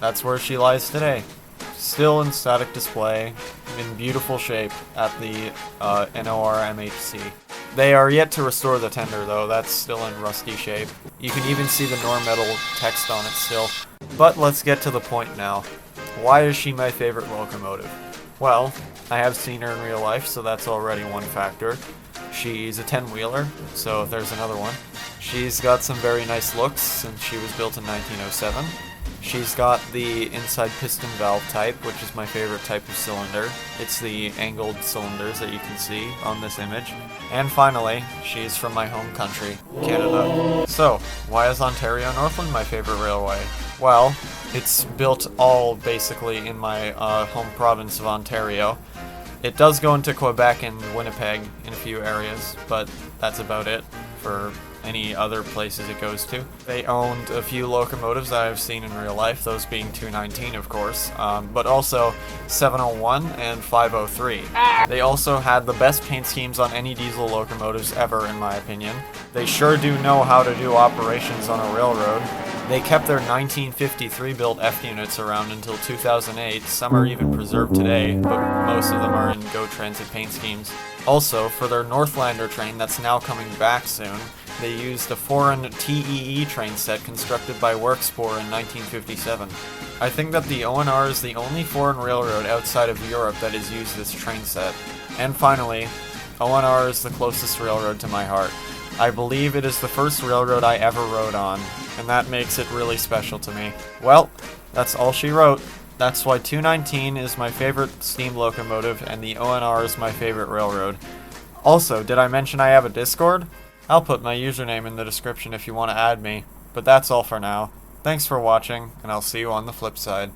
that's where she lies today. Still in static display, in beautiful shape at the NOR MHC. They are yet to restore the tender though, that's still in rusty shape. You can even see the Normetal text on it still. But let's get to the point now. Why is she my favorite locomotive? Well, I have seen her in real life, so that's already one factor. She's a 10-wheeler, so there's another one. She's got some very nice looks since she was built in 1907. She's got the inside piston valve type, which is my favorite type of cylinder. It's the angled cylinders that you can see on this image. And finally, she's from my home country, Canada. So, why is Ontario Northland my favorite railway? Well, it's built all basically in my home province of Ontario. It does go into Quebec and Winnipeg in a few areas, but that's about it for any other places it goes to. They owned a few locomotives that I've seen in real life, those being 219 of course, but also 701 and 503. They also had the best paint schemes on any diesel locomotives ever in my opinion. They sure do know how to do operations on a railroad. They kept their 1953 built F units around until 2008, some are even preserved today, but most of them are in GO Transit paint schemes. Also, for their Northlander train that's now coming back soon, they used a foreign TEE train set constructed by Workspor in 1957. I think that the ONR is the only foreign railroad outside of Europe that has used this train set. And finally, ONR is the closest railroad to my heart. I believe it is the first railroad I ever rode on, and that makes it really special to me. Well, that's all she wrote. That's why 219 is my favorite steam locomotive and the ONR is my favorite railroad. Also, did I mention I have a Discord? I'll put my username in the description if you want to add me, but that's all for now. Thanks for watching, and I'll see you on the flip side.